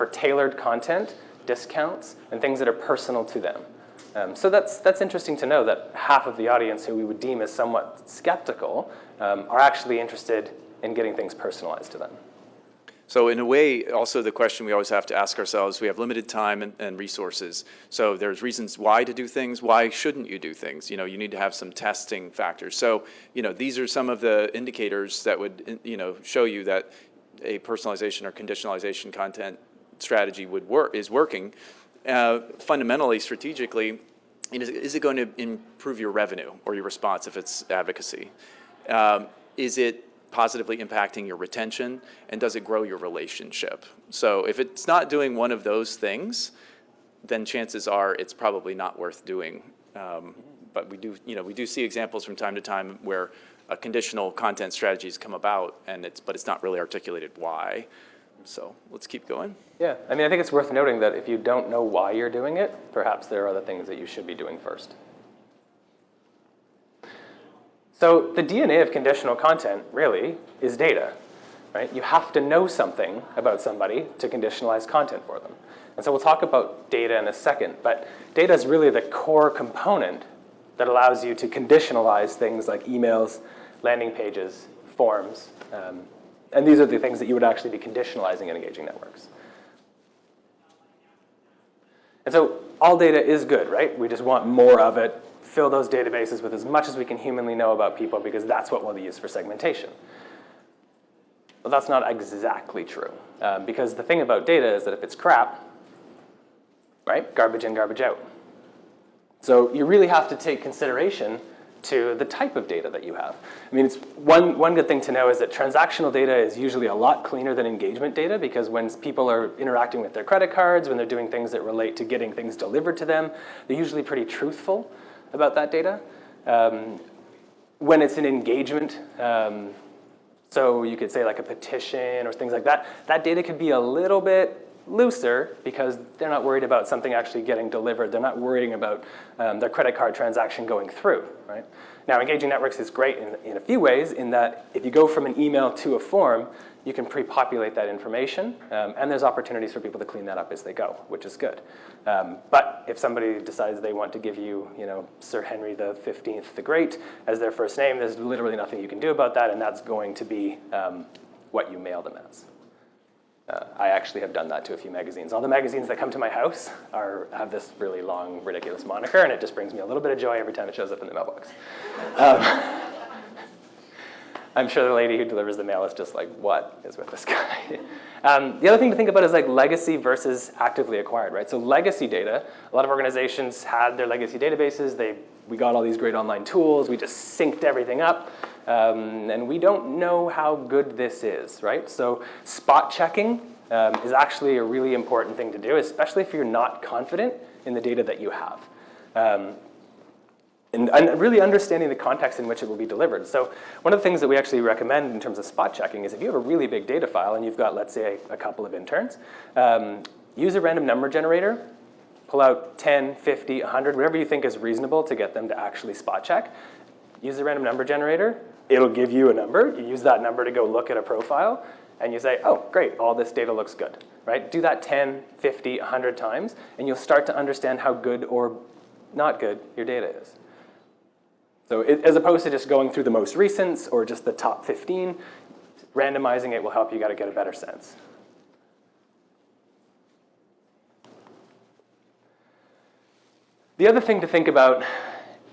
for tailored content, discounts, and things that are personal to them. So that's interesting to know that half of the audience who we would deem as somewhat skeptical are actually interested in getting things personalized to them. So in a way, also the question we always have to ask ourselves, we have limited time and resources. So there's reasons why to do things, why shouldn't you do things? You need to have some testing factors. So, these are some of the indicators that would, show you that a personalization or conditionalization content strategy is working. Fundamentally, strategically, is it going to improve your revenue or your response if it's advocacy? Is it positively impacting your retention, and does it grow your relationship? So if it's not doing one of those things, then chances are it's probably not worth doing. But we do see examples from time to time where a conditional content strategies come about, but it's not really articulated why. So let's keep going. Yeah, I think it's worth noting that if you don't know why you're doing it, perhaps there are other things that you should be doing first. So the DNA of conditional content, really, is data, right? You have to know something about somebody to conditionalize content for them. And so we'll talk about data in a second, but data is really the core component that allows you to conditionalize things like emails, landing pages, forms, and these are the things that you would actually be conditionalizing in engaging networks. And so all data is good, right? We just want more of it. Fill those databases with as much as we can humanly know about people because that's what we'll use for segmentation. Well, that's not exactly true because the thing about data is that if it's crap, right, garbage in, garbage out. So you really have to take consideration to the type of data that you have. It's one good thing to know is that transactional data is usually a lot cleaner than engagement data because when people are interacting with their credit cards, when they're doing things that relate to getting things delivered to them, they're usually pretty truthful about that data. When it's an engagement, so you could say like a petition or things like that, that data could be a little bit looser because they're not worried about something actually getting delivered. They're not worrying about their credit card transaction going through, right? Now, engaging networks is great in a few ways in that if you go from an email to a form, you can pre-populate that information, and there's opportunities for people to clean that up as they go, which is good. But if somebody decides they want to give you, Sir Henry the 15th the Great as their first name, there's literally nothing you can do about that, and that's going to be what you mail them as. I actually have done that to a few magazines. All the magazines that come to my house have this really long, ridiculous moniker, and it just brings me a little bit of joy every time it shows up in the mailbox. I'm sure the lady who delivers the mail is just like, what is with this guy? The other thing to think about is like legacy versus actively acquired, right? So legacy data, a lot of organizations had their legacy databases. We got all these great online tools. We just synced everything up. And we don't know how good this is, right? So spot checking is actually a really important thing to do, especially if you're not confident in the data that you have. And really understanding the context in which it will be delivered. So one of the things that we actually recommend in terms of spot checking is if you have a really big data file and you've got, let's say, a couple of interns, use a random number generator, pull out 10, 50, 100, whatever you think is reasonable to get them to actually spot check. Use a random number generator. It'll give you a number. You use that number to go look at a profile, and you say, oh, great, all this data looks good, right? Do that 10, 50, 100 times, and you'll start to understand how good or not good your data is. So as opposed to just going through the most recents or just the top 15, randomizing it will help you get a better sense. The other thing to think about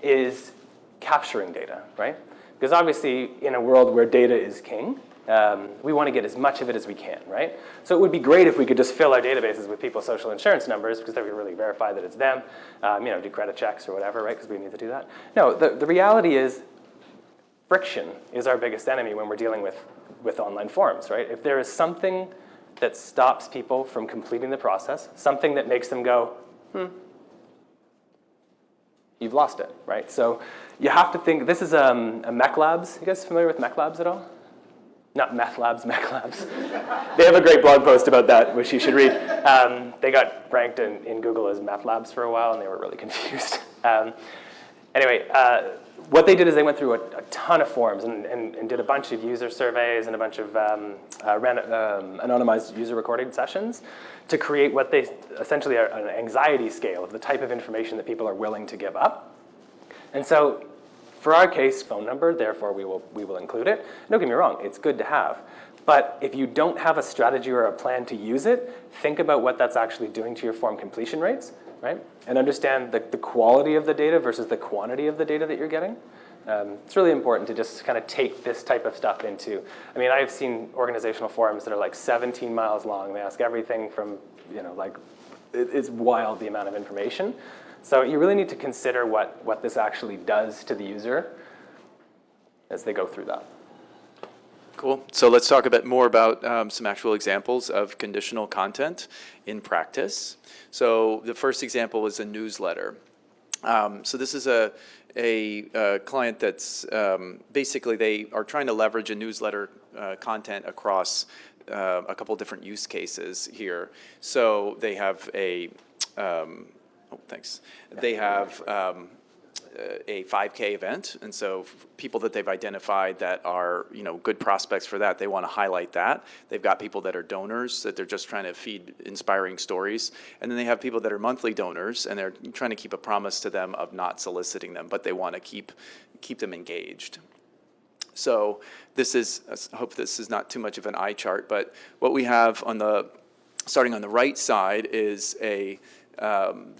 is capturing data, right? Because obviously, in a world where data is king, we want to get as much of it as we can, right? So it would be great if we could just fill our databases with people's social insurance numbers because then we really verify that it's them, do credit checks or whatever, right? Because we need to do that. No, the reality is friction is our biggest enemy when we're dealing with online forums, right? If there is something that stops people from completing the process, something that makes them go, you've lost it, right? So you have to think, this is a Mech Labs. You guys familiar with Mech Labs at all? Not Meth Labs, Mech Labs. They have a great blog post about that, which you should read. They got ranked in Google as Meth Labs for a while, and they were really confused. Anyway, what they did is they went through a ton of forms and did a bunch of user surveys and a bunch of anonymized user recorded sessions to create what they essentially are an anxiety scale of the type of information that people are willing to give up. And so for our case, phone number, therefore we will include it. Don't get me wrong, it's good to have. But if you don't have a strategy or a plan to use it, think about what that's actually doing to your form completion rates, right? And understand the quality of the data versus the quantity of the data that you're getting. It's really important to just kind of take this type of stuff into, I mean, I've seen organizational forms that are like 17 miles long. They ask everything from, like, it's wild the amount of information. So you really need to consider what this actually does to the user as they go through that. Cool. So let's talk a bit more about some actual examples of conditional content in practice. So the first example is a newsletter. So this is a client that's basically they are trying to leverage a newsletter content across a couple different use cases here. So they have They have a 5K event, and so people that they've identified that are good prospects for that, they want to highlight that. They've got people that are donors that they're just trying to feed inspiring stories, and then they have people that are monthly donors, and they're trying to keep a promise to them of not soliciting them, but they want to keep them engaged. So this is, I hope this is not too much of an eye chart, but what we have starting on the right side is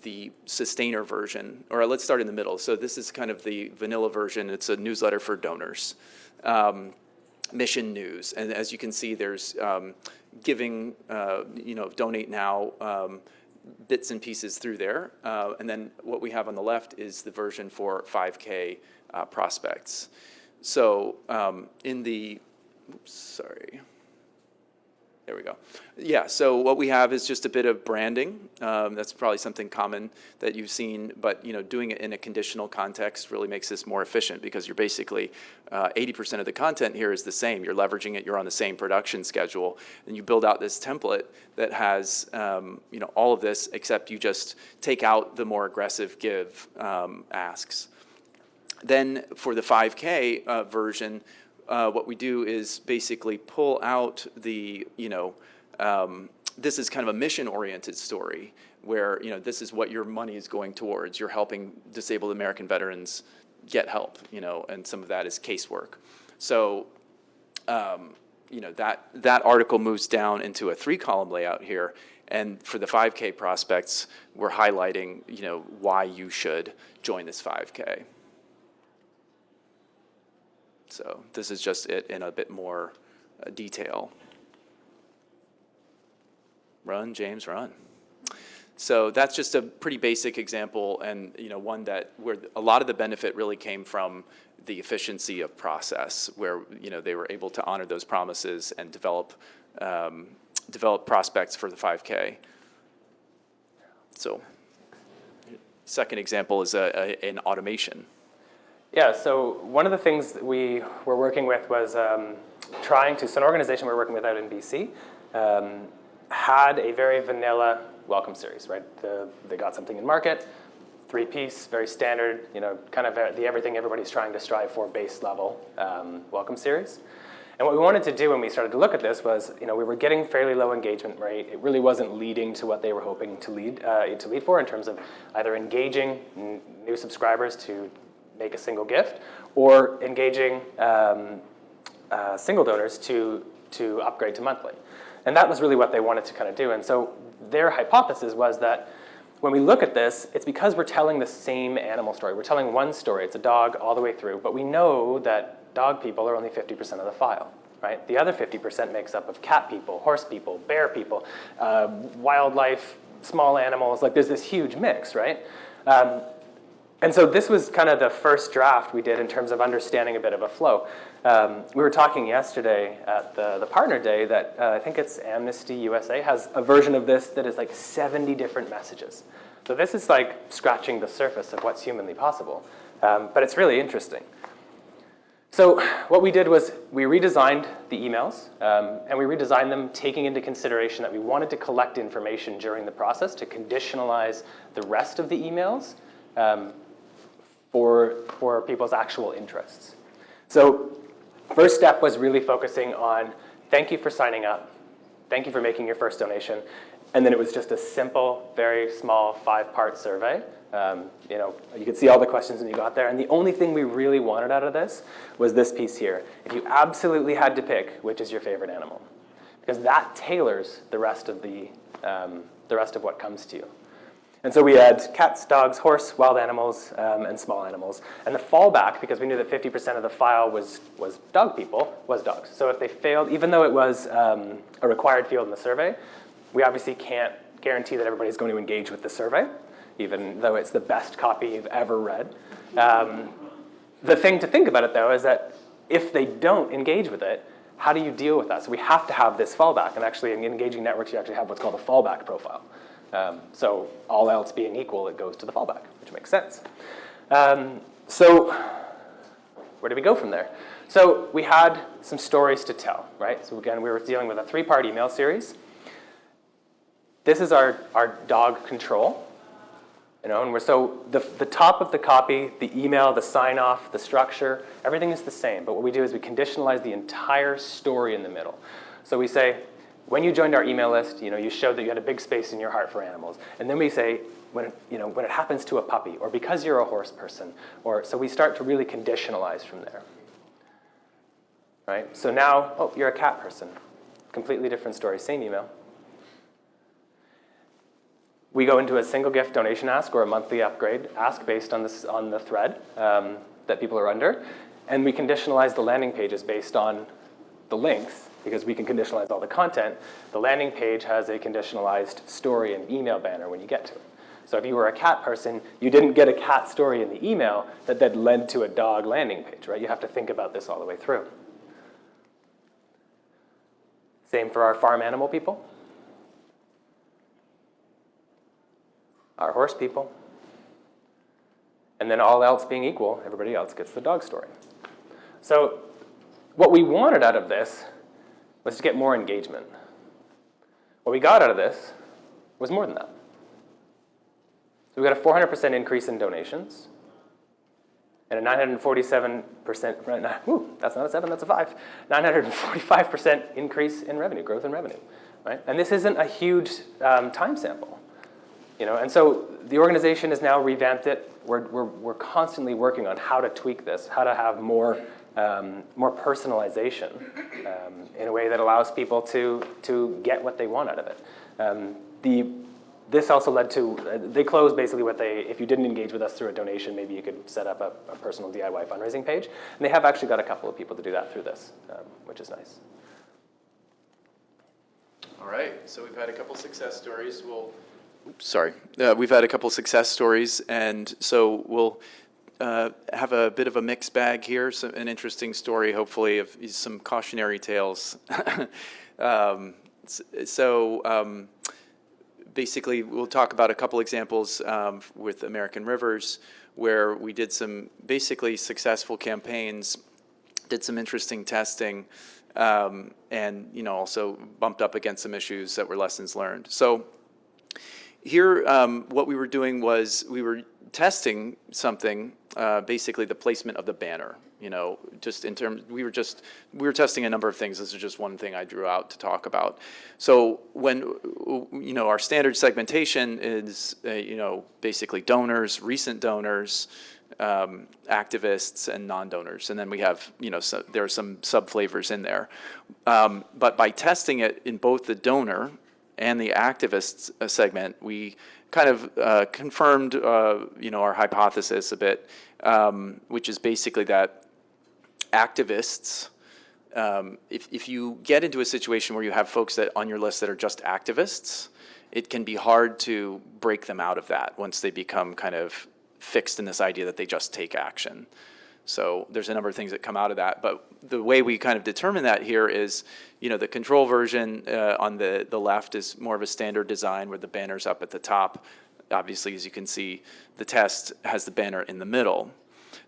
the sustainer version, or let's start in the middle. So this is kind of the vanilla version. It's a newsletter for donors, mission news. And as you can see, there's giving, donate now, bits and pieces through there. And then what we have on the left is the version for 5K prospects. So there we go. Yeah, so what we have is just a bit of branding. That's probably something common that you've seen, but doing it in a conditional context really makes this more efficient because you're basically 80% of the content here is the same. You're leveraging it. You're on the same production schedule, and you build out this template that has all of this, except you just take out the more aggressive give asks. Then for the 5K version, what we do is basically pull out the, this is kind of a mission-oriented story where, this is what your money is going towards. You're helping disabled American veterans get help, and some of that is casework. So, that article moves down into a 3-column layout here. And for the 5K prospects, we're highlighting, why you should join this 5K. So this is just it in a bit more detail. Run, James, run. So that's just a pretty basic example, and one where a lot of the benefit really came from the efficiency of process, where they were able to honor those promises and develop prospects for the 5K. So, second example is an automation. Yeah, so one of the things that we were working with was so an organization we were working with out in BC had a very vanilla welcome series, right? They got something in market, 3-piece, very standard, kind of the everything everybody's trying to strive for base level welcome series. And what we wanted to do when we started to look at this was, we were getting fairly low engagement rate. It really wasn't leading to what they were hoping to lead for in terms of either engaging new subscribers to make a single gift, or engaging single donors to upgrade to monthly. And that was really what they wanted to kind of do. And so their hypothesis was that when we look at this, it's because we're telling the same animal story. We're telling one story. It's a dog all the way through. But we know that dog people are only 50% of the file, right? The other 50% makes up of cat people, horse people, bear people, wildlife, small animals. Like there's this huge mix, right? And so this was kind of the first draft we did in terms of understanding a bit of a flow. We were talking yesterday at the partner day that I think it's Amnesty USA has a version of this that is like 70 different messages. So this is like scratching the surface of what's humanly possible. But it's really interesting. So what we did was we redesigned the emails, and we redesigned them taking into consideration that we wanted to collect information during the process to conditionalize the rest of the emails for people's actual interests. So first step was really focusing on thank you for signing up, thank you for making your first donation, and then it was just a simple, very small 5-part survey. You could see all the questions when you got there, and the only thing we really wanted out of this was this piece here. If you absolutely had to pick, which is your favorite animal? Because that tailors the rest of what comes to you. And so we had cats, dogs, horse, wild animals, and small animals. And the fallback, because we knew that 50% of the file was dog people, was dogs. So if they failed, even though it was a required field in the survey, we obviously can't guarantee that everybody's going to engage with the survey, even though it's the best copy you've ever read. The thing to think about it, though, is that if they don't engage with it, how do you deal with that? So we have to have this fallback. And actually, in engaging networks, you actually have what's called a fallback profile. So all else being equal, it goes to the fallback, which makes sense. So where do we go from there? So we had some stories to tell, right? So again, we were dealing with a 3-part email series. This is our dog control. And so the top of the copy, the email, the sign-off, the structure, everything is the same. But what we do is we conditionalize the entire story in the middle. So we say, when you joined our email list, you showed that you had a big space in your heart for animals. And then we say, when it happens to a puppy, or because you're a horse person, so we start to really conditionalize from there. Right? So now, oh, you're a cat person. Completely different story, same email. We go into a single gift donation ask or a monthly upgrade ask based on the thread that people are under. And we conditionalize the landing pages based on the links, because we can conditionalize all the content. The landing page has a conditionalized story and email banner when you get to it. So if you were a cat person, you didn't get a cat story in the email that then led to a dog landing page, right? You have to think about this all the way through. Same for our farm animal people. Our horse people. And then all else being equal, everybody else gets the dog story. So what we wanted out of this was to get more engagement. What we got out of this was more than that. So we got a 400% increase in donations and a 947%, that's not a 7, that's a 5, 945% increase in revenue, growth in revenue, right? And this isn't a huge time sample. And so the organization has now revamped it. We're constantly working on how to tweak this, how to have more personalization in a way that allows people to get what they want out of it. This also led to, they closed basically if you didn't engage with us through a donation, maybe you could set up a personal DIY fundraising page. And they have actually got a couple of people to do that through this, which is nice. All right, so we've had a couple success stories. We've had a couple success stories, and so we'll have a bit of a mixed bag here, an interesting story, hopefully, of some cautionary tales. Basically, we'll talk about a couple examples with American Rivers, where we did some basically successful campaigns, did some interesting testing, and also bumped up against some issues that were lessons learned. So here, what we were doing was we were testing something, basically the placement of the banner. Just in terms, we were testing a number of things. This is just one thing I drew out to talk about. So when, our standard segmentation is, basically donors, recent donors, activists, and non-donors. And then we have, there are some sub-flavors in there. But by testing it in both the donor and the activists segment, we kind of confirmed, our hypothesis a bit, which is basically that activists, if you get into a situation where you have folks on your list that are just activists, it can be hard to break them out of that once they become kind of fixed in this idea that they just take action. So there's a number of things that come out of that. But the way we kind of determine that here is, the control version on the left is more of a standard design where the banner's up at the top. Obviously, as you can see, the test has the banner in the middle.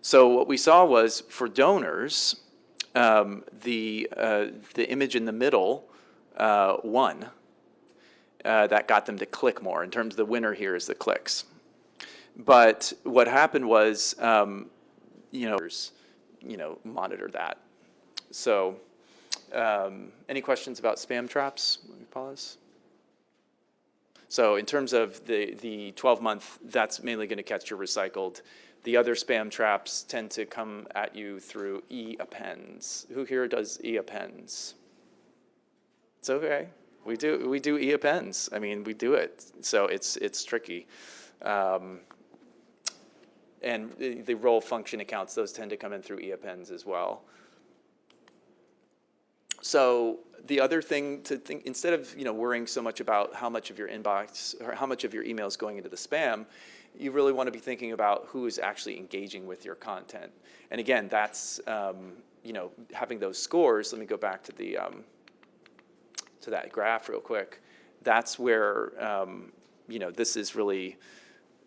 So what we saw was for donors, the image in the middle won. That got them to click more. In terms of the winner here is the clicks. But what happened was, monitor that. So, any questions about spam traps? Let me pause. So in terms of the 12-month, that's mainly going to catch your recycled. The other spam traps tend to come at you through e-appends. Who here does e-appends? It's okay. We do e-appends. I mean, we do it. So it's tricky. And the role function accounts, those tend to come in through e-appends as well. So the other thing to think, instead of worrying so much about how much of your inbox or how much of your email is going into the spam, you really want to be thinking about who is actually engaging with your content. And again, that's having those scores. Let me go back to the to that graph real quick. That's where this is really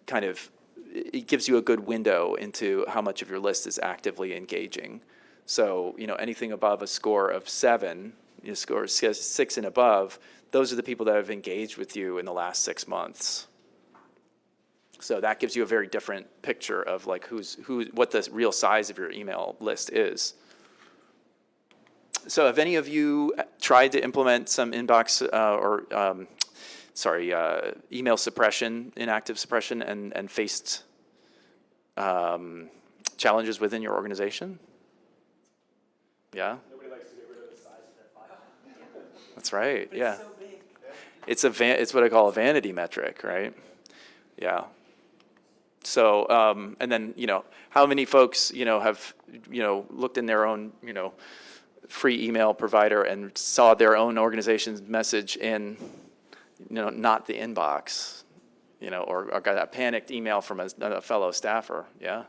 kind of, it gives you a good window into how much of your list is actively engaging. So, anything above a score of 7, score 6 and above, those are the people that have engaged with you in the last 6 months. So that gives you a very different picture of like what the real size of your email list is. So have any of you tried to implement some inbox email suppression, inactive suppression, and faced challenges within your organization? Yeah? Nobody likes to get rid of the size of their file. That's right, But yeah. It's so big. It's what I call a vanity metric, right? Yeah. So, and then, how many folks, have, looked in their own, free email provider and saw their own organization's message in, not the inbox, or got a panicked email from a fellow staffer. Yeah,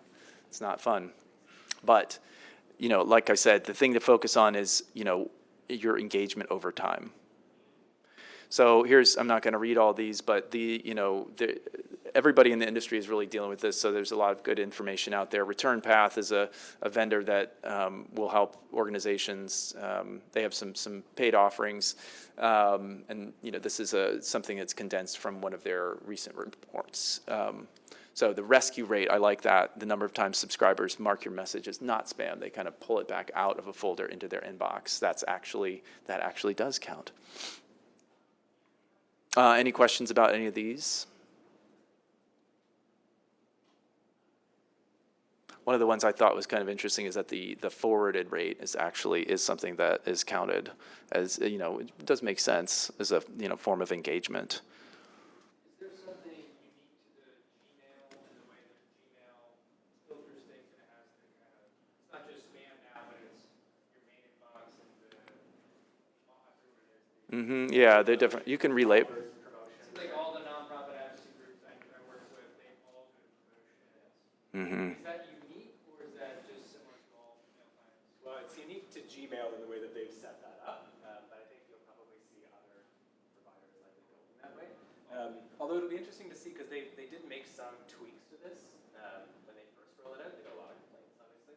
it's not fun. But, like I said, the thing to focus on is, your engagement over time. So I'm not going to read all these, but everybody in the industry is really dealing with this, so there's a lot of good information out there. Return Path is a vendor that will help organizations. They have some paid offerings, and this is something that's condensed from one of their recent reports. So the rescue rate, I like that. The number of times subscribers mark your message as not spam, they kind of pull it back out of a folder into their inbox. That actually does count. Any questions about any of these? One of the ones I thought was kind of interesting is that the forwarded rate is something that is counted as, it does make sense as a form of engagement. Is there something unique to the Gmail and the way that Gmail filters things and it has the kind of, it's not just spam now, but it's your main inbox and Yeah, they're different. You can relate. Seems like all the nonprofit advocacy groups I work with, they all do promotion. Is that unique, or is that just similar to all email clients? Well, it's unique to Gmail in the way that they've set that up, but I think you'll probably see other providers likely go in that way. Although it'll be interesting to see, because they did make some tweaks to this when they first rolled it out. They got a lot of complaints, obviously.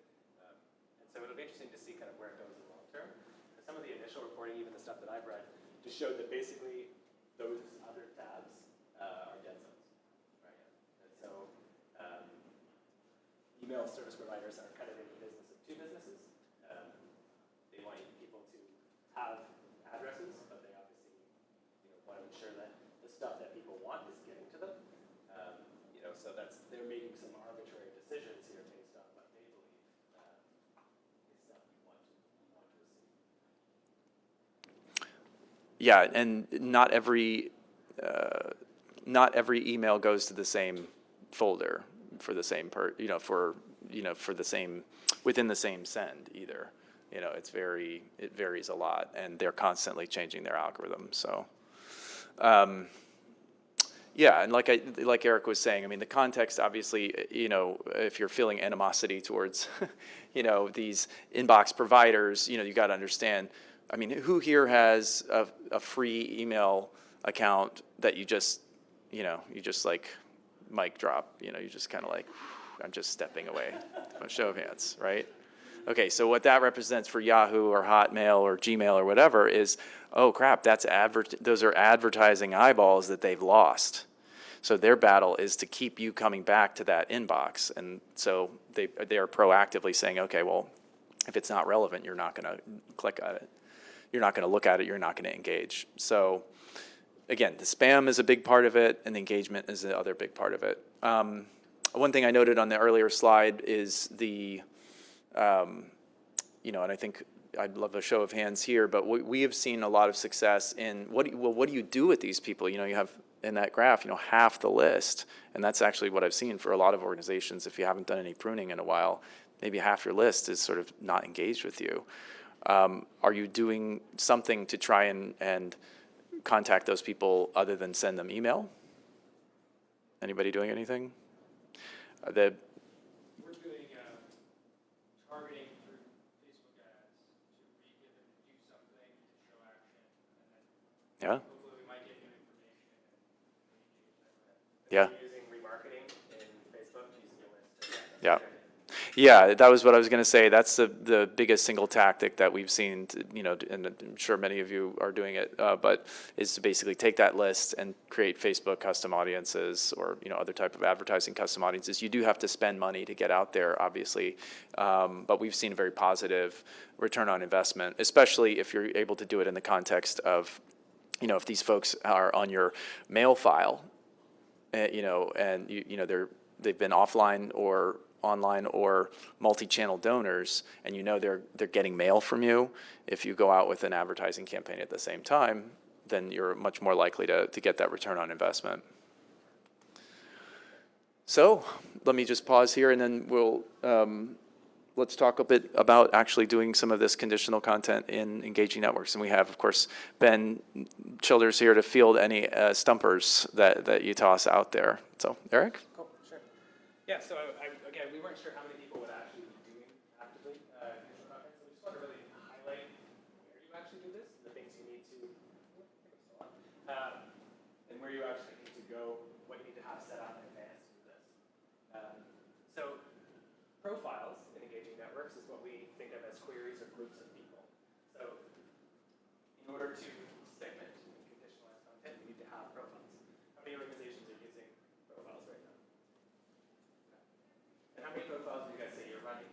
And so it'll be interesting to see kind of where it goes in the long term. Because some of the initial reporting, even the stuff that I've read, just showed that basically those other tabs are dead zones. Right? And so email service providers are kind of in the business of two businesses. They want people to have addresses, but they obviously want to ensure that the stuff that people want is getting to them. So they're making some arbitrary decisions here based on what they believe is stuff you want to receive. Yeah, and not every email goes to the same folder for the same within the same send either. It varies a lot, and they're constantly changing their algorithm. So, yeah, and like Eric was saying, I mean, the context obviously, if you're feeling animosity towards, these inbox providers, you got to understand. I mean, who here has a free email account that you just like mic drop, you just kind of like, I'm just stepping away. Show of hands, right? Okay, so what that represents for Yahoo or Hotmail or Gmail or whatever is, oh crap, those are advertising eyeballs that they've lost. So their battle is to keep you coming back to that inbox. And so they are proactively saying, okay, well, if it's not relevant, you're not going to click on it. You're not going to look at it. You're not going to engage. So again, the spam is a big part of it, and engagement is the other big part of it. One thing I noted on the earlier slide is the, and I think I'd love a show of hands here, but we have seen a lot of success in what do you do with these people? You have in that graph, half the list, and that's actually what I've seen for a lot of organizations. If you haven't done any pruning in a while, maybe half your list is sort of not engaged with you. Are you doing something to try and contact those people other than send them email? Anybody doing anything? We're doing targeting through Facebook ads to get them to do something, to show action, and then Yeah. hopefully we might get new information and Yeah. Using remarketing in Facebook, using your list. Yeah. Yeah, that was what I was going to say. That's the biggest single tactic that we've seen, and I'm sure many of you are doing it, but is to basically take that list and create Facebook custom audiences or, other type of advertising custom audiences. You do have to spend money to get out there, obviously, but we've seen a very positive return on investment, especially if you're able to do it in the context of, if these folks are on your mail file, and they've been offline or online or multi-channel donors, and they're getting mail from you. If you go out with an advertising campaign at the same time, then you're much more likely to get that return on investment. So let me just pause here, and then let's talk a bit about actually doing some of this conditional content in engaging networks. And we have, of course, Ben Childers here to field any stumpers that you toss out there. So, Eric? Cool, sure. Yeah, so again, we weren't sure how many people would actually be doing actively conditional content, so we just want to really highlight where you actually do this, the things you need to, and where you actually need to go, what you need to have set up in advance to do this. So profiles in engaging networks is what we think of as queries or groups of people. So in order to segment and conditionalize content, you need to have profiles. How many organizations are using profiles right now? And how many profiles do you guys say you're running?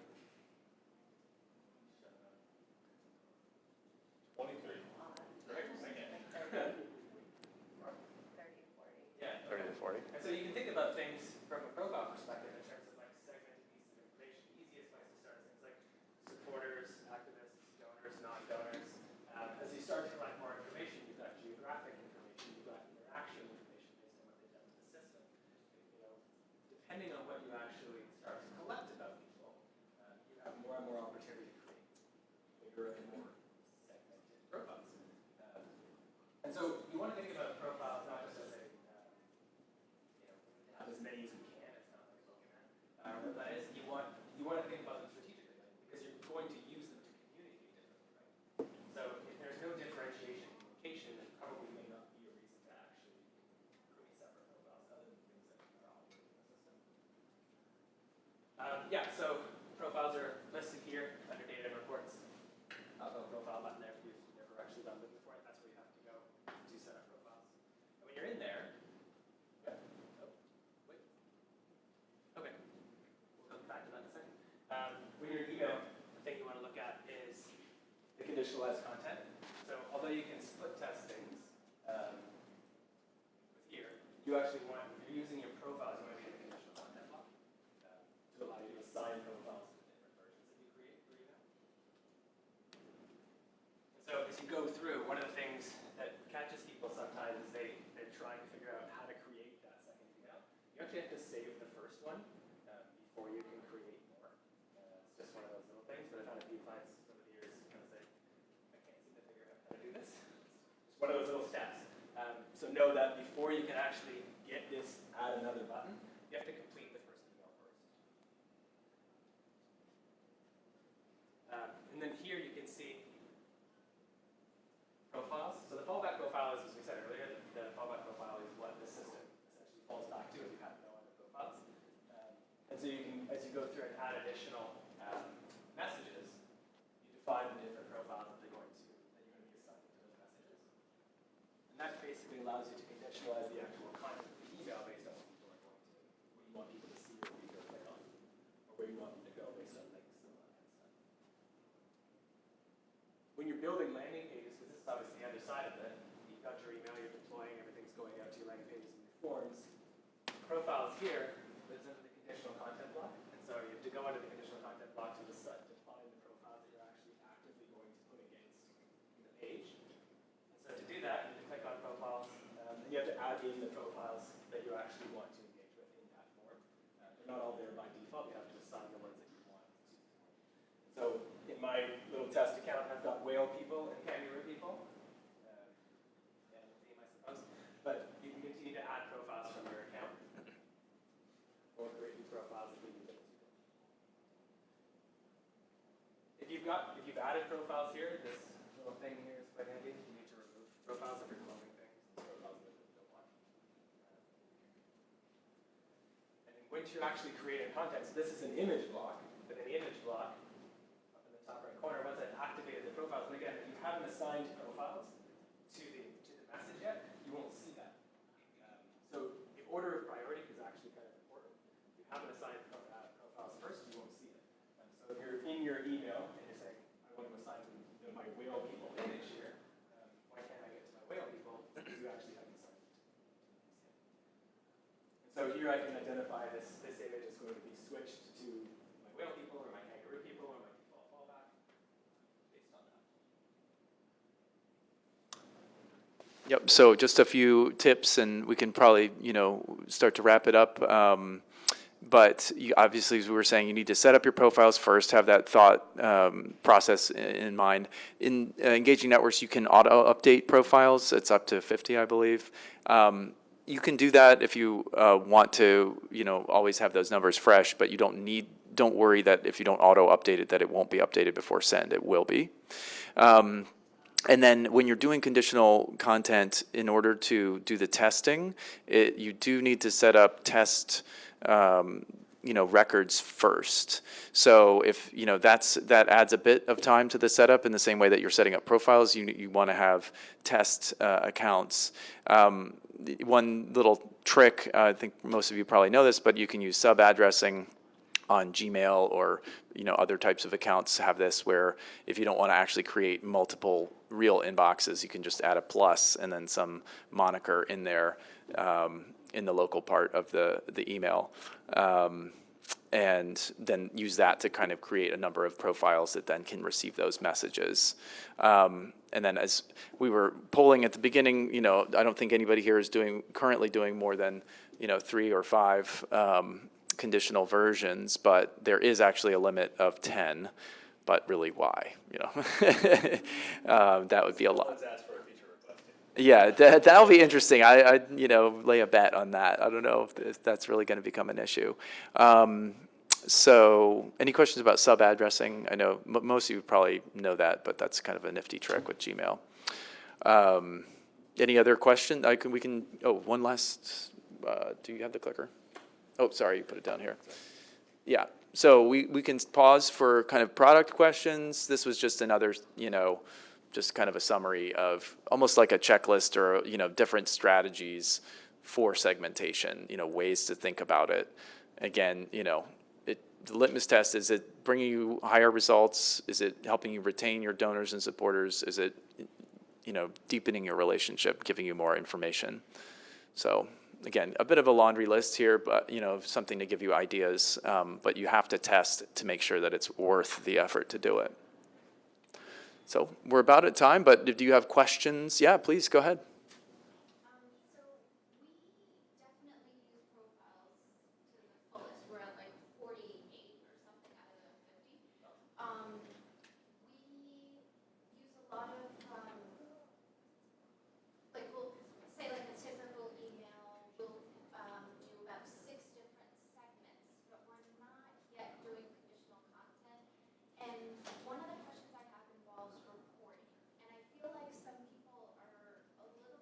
23. Right? Okay. Yeah. 30 to 40. And so you can think about things from a profile perspective in terms of like segmented pieces of information. The easiest place to start is things like supporters, activists, donors, non-donors. As you start to collect more information, you've got geographic information, you've got interaction information based on what they've done with the system. Depending on what you actually start to collect about people, you have more and more opportunity to create bigger and more segmented profiles. And so you want to think about profiles not just as a have as many as we can. It's not like looking at. What that is, you want to think about them strategically because you're going to use them to communicate differently, right? So if there's no differentiation in location, there probably may not be a reason to actually create separate profiles other than things that are operating in the system. Yeah, so profiles are listed here under data and reports. I'll go profile button there if you've never actually done it before. That's where you have to go to set up profiles. And when you're in there, okay, we'll come back to that in a second. When you're in email, the thing you want to look at is the conditionalized content. So although you can split test things here, you actually want, if you're using your profiles, you want to be in the conditional content block to allow you to assign profiles to different versions that you create for email. And so as you go through, one of the things that catches people sometimes is they're trying to figure out how to create that second email. You actually have to save the first one before you can create more. It's just one of those little things, but I've had a few clients over the years kind of say, I can't seem to figure out how to do this. It's one of those little steps. So know that before you can actually get this add another button, you have to complete the first email first. And then here you can see profiles. So the fallback profile is, as we said earlier, the fallback profile is what the system essentially falls back to if you have no other profiles. And so you can, as you go through and add additional messages, you define the different profiles that you're going to be assigned to those messages. And that basically allows you to conditionalize the actual content of the email based got your email, you're deploying, everything's going out to your landing pages and your forms. Profiles here lives under the conditional content block, and so you have to go under the conditional content block to define the profiles that you're actually actively going to put against the page. And so to do that, you have to click on profiles, and you have to add in the profiles that you actually want to engage with in that form. They're not all there by default. You have to assign the ones that you want to the form. So in my little test account, I've got whale people and kangaroo people. Animal theme, I suppose. But you can continue to add profiles from your account or create new profiles if you need them. If you've added profiles here, this little thing here is quite handy. You need to remove profiles if you're cloning things. Profiles that you don't want. And then once you're actually creating content, so this is an image block, but in the image block, up in the top right corner, once I've activated the profiles, and again, if you haven't assigned profiles to the message yet, you won't see that. So the order of priority is actually kind of important. If you haven't assigned profiles first, you won't see it. So if you're in your email and you're saying, I want to assign my whale people image here, why can't I get to my whale people? Because you actually haven't assigned it. And so here I can identify this image is going to be switched to my whale people or my kangaroo people or my default fallback based on that. Yep, so just a few tips, and we can probably, start to wrap it up. But obviously, as we were saying, you need to set up your profiles first, have that thought process in mind. In engaging networks, you can auto-update profiles. It's up to 50, I believe. You can do that if you want to, always have those numbers fresh, but you don't worry that if you don't auto-update it, that it won't be updated before send. It will be. And then when you're doing conditional content, in order to do the testing, you do need to set up test records first. So if that adds a bit of time to the setup, in the same way that you're setting up profiles, you want to have test accounts. One little trick, I think most of you probably know this, but you can use sub-addressing on Gmail or other types of accounts have this, where if you don't want to actually create multiple real inboxes, you can just add a plus and then some moniker in there in the local part of the email, and then use that to kind of create a number of profiles that then can receive those messages. And then as we were polling at the beginning, I don't think anybody here is currently doing more than 3 or 5 conditional versions, but there is actually a limit of 10. But really, why? That would be a lot. Yeah, that'll be interesting. I lay a bet on that. I don't know if that's really going to become an issue. So, any questions about sub-addressing? I know most of you probably know that, but that's kind of a nifty trick with Gmail. Any other question? One last. Do you have the clicker? Oh, sorry, you put it down here. Yeah. So we can pause for kind of product questions. This was just another, just kind of a summary of almost like a checklist or, different strategies for segmentation, ways to think about it. Again, the litmus test, is it bringing you higher results? Is it helping you retain your donors and supporters? Is it, deepening your relationship, giving you more information? So again, a bit of a laundry list here, but something to give you ideas. But you have to test to make sure that it's worth the effort to do it. So we're about at time, but do you have questions? Yeah, please go ahead. So we definitely use profiles to the fullest. We're at like 48 or something out of the 50. We use a lot of we'll say like a typical email, we'll do about 6 different segments, but we're not yet doing conditional content. And one of the questions I have involves reporting. And I feel like some people are a little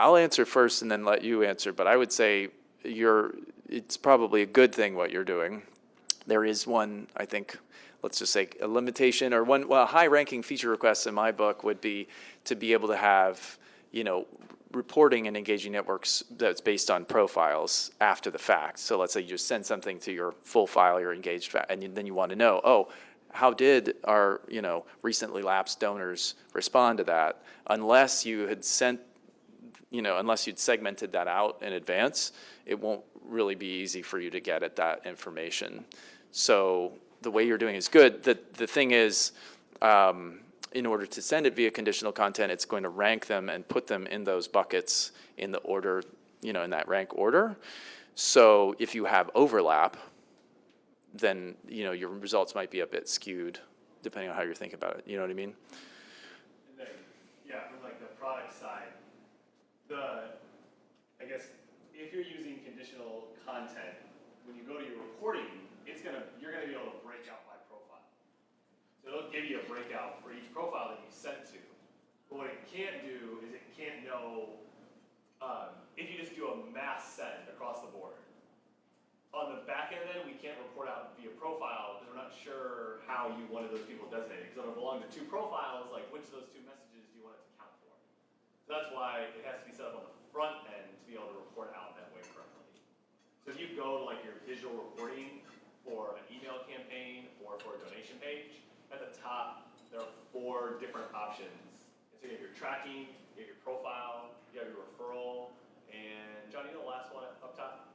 I'll answer first and then let you answer, but I would say it's probably a good thing what you're doing. There is one, I think, let's just say a limitation or a high-ranking feature request in my book would be to be able to have, reporting and engaging networks that's based on profiles after the fact. So let's say you just send something to your full file, your engaged, and then you want to know, how did our, recently lapsed donors respond to that? Unless you had unless you'd segmented that out in advance, it won't really be easy for you to get at that information. So the way you're doing is good. The thing is, in order to send it via conditional content, it's going to rank them and put them in those buckets in the order, in that rank order. So if you have overlap, then, your results might be a bit skewed depending on how you're thinking about it. You know what I mean? And then, from like the product side, I guess if you're using conditional content, when you go to your reporting, you're gonna be able to break out by profile. So it'll give you a breakout for each profile that you sent to. But what it can't do is it can't know if you just do a mass send across the board. On the back end, then we can't report out via profile because we're not sure how you wanted those people designated. Because it'll belong to two profiles, like which of those two messages do you want it to count for? So that's why it has to be set up on the front end to be able to report out that way correctly. So if you go to like your visual reporting for an email campaign or for a donation page, at the top there are 4 different options. And so you have your tracking, you have your profile, you have your referral, and John, you know the last one up top?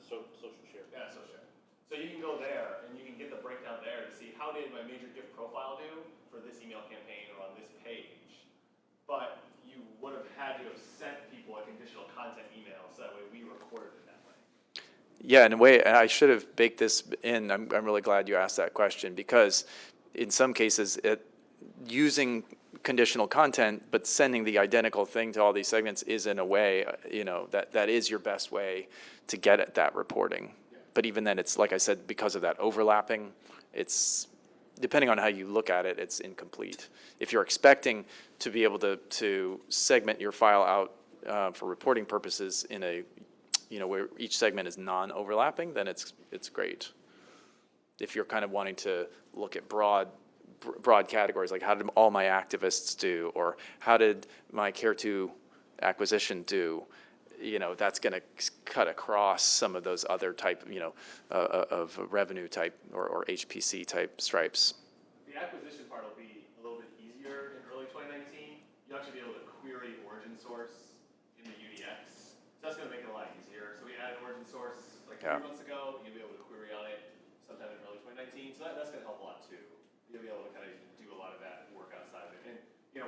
Social share. Yeah, social share. So you can go there and you can get the breakdown there to see how did my major gift profile do for this email campaign or on this page. But you would have had to have sent people a conditional content email so that way we recorded it that way. Yeah, in a way, I should have baked this in. I'm really glad you asked that question because in some cases, using conditional content but sending the identical thing to all these segments is in a way, that is your best way to get at that reporting. Yeah. But even then, it's like I said, because of that overlapping, it's depending on how you look at it, it's incomplete. If you're expecting to be able to segment your file out for reporting purposes in a where each segment is non-overlapping, then it's great. If you're kind of wanting to look at broad categories, like how did all my activists do, or how did my Care2 acquisition do, that's going to cut across some of those other type, of revenue type or HPC type stripes. The acquisition part will be a little bit easier in early 2019. You'll actually be able to query origin source in the UDX. So that's going to make it a lot easier. So we added origin source like 3 months ago. You'll be able to query on it sometime in early 2019. So that's going to help a lot too. You'll be able to kind of do a lot of that work outside of it. And,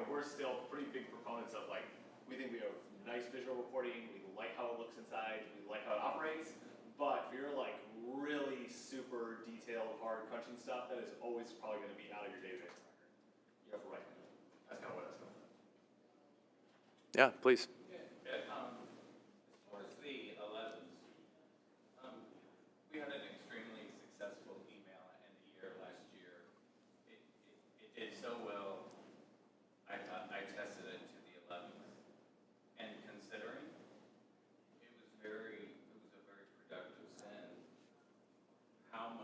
we're still pretty big proponents of like, we think we have nice visual reporting, we like how it looks inside, we like how it operates, but if you're like really super detailed, hard crunching stuff, that is always probably going to be out of your database record. You have to write it. That's kind of what that's going to be. Yeah, please. As far as the 11s, we had an extremely successful email end of year last year. It did so well, I tested it to the 11s. And considering it was a very productive send, how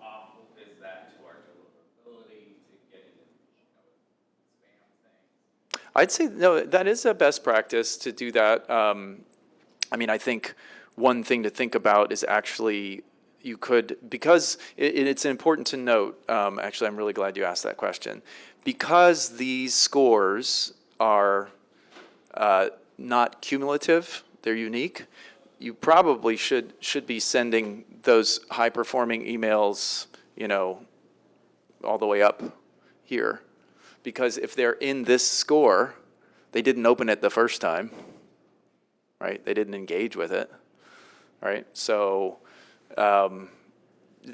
awful is that to our deliverability, to getting spam things? I'd say, no, that is a best practice to do that. I think one thing to think about is actually you could, because it's important to note, actually I'm really glad you asked that question, because these scores are not cumulative, they're unique, you probably should be sending those high-performing emails, all the way up here. Because if they're in this score, they didn't open it the first time, right? They didn't engage with it, right? So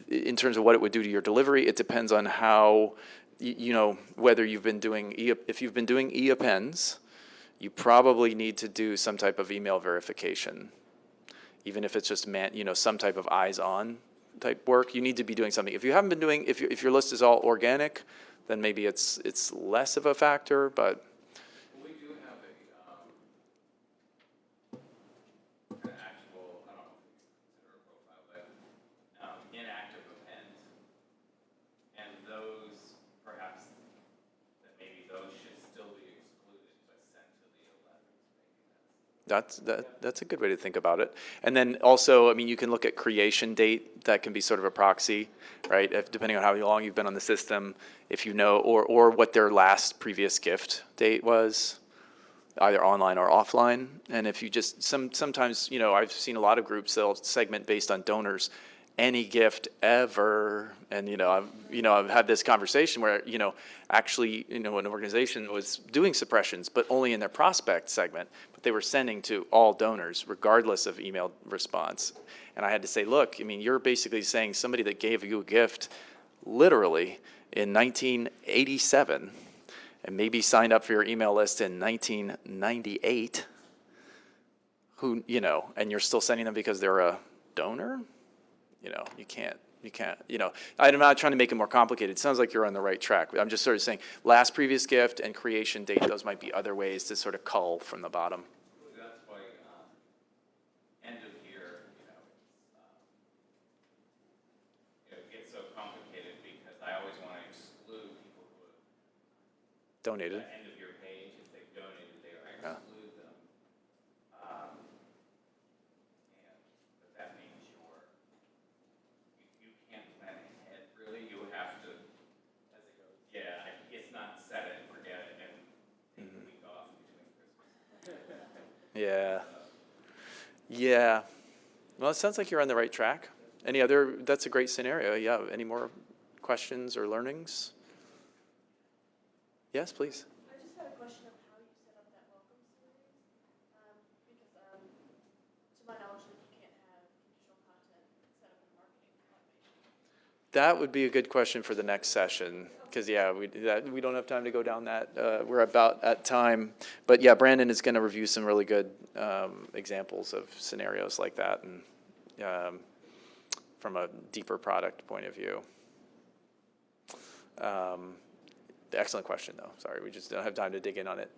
in terms of what it would do to your delivery, it depends on how, whether you've been doing, if you've been doing e-appends, you probably need to do some type of email verification. Even if it's just, some type of eyes-on type work, you need to be doing something. If you haven't been doing, if your list is all organic, then maybe it's less of a factor, but. We That's a good way to think about it. And then also, I mean, you can look at creation date. That can be sort of a proxy, right? Depending on how long you've been on the system, if you know, or what their last previous gift date was, either online or offline. And if you just, sometimes, you know, I've seen a lot of groups, they'll segment based on donors, any gift ever. And, I've had this conversation where, actually, an organization was doing suppressions, but only in their prospect segment, but they were sending to all donors, regardless of email response. And I had to say, look, I mean, you're basically saying somebody that gave you a gift literally in 1987 and maybe signed up for your email list in 1998, and you're still sending them because they're a donor? You can't, I'm not trying to make it more complicated. It sounds like you're on the right track. I'm just sort of saying last previous gift and creation date, those might be other ways to sort of cull from the bottom. That's why end of year, it gets so complicated because I always want to exclude people who have Donated. end of year page, if they've donated, they Yeah. exclude them. But that means you can't plan ahead, really. You have to, as it goes, it's not set it and forget it and take a week off between Christmas. Yeah. Yeah. Well, it sounds like you're on the right track. That's a great scenario. Yeah. Any more questions or learnings? Yes, please. I just had a question of how you set up that welcome series, because to my knowledge, you can't have conditional content set up in marketing automation. That would be a good question for the next session, because we don't have time to go down that. We're about at time, but yeah, Brandon is going to review some really good examples of scenarios like that, and from a deeper product point of view. Excellent question, though. Sorry, we just don't have time to dig in on it.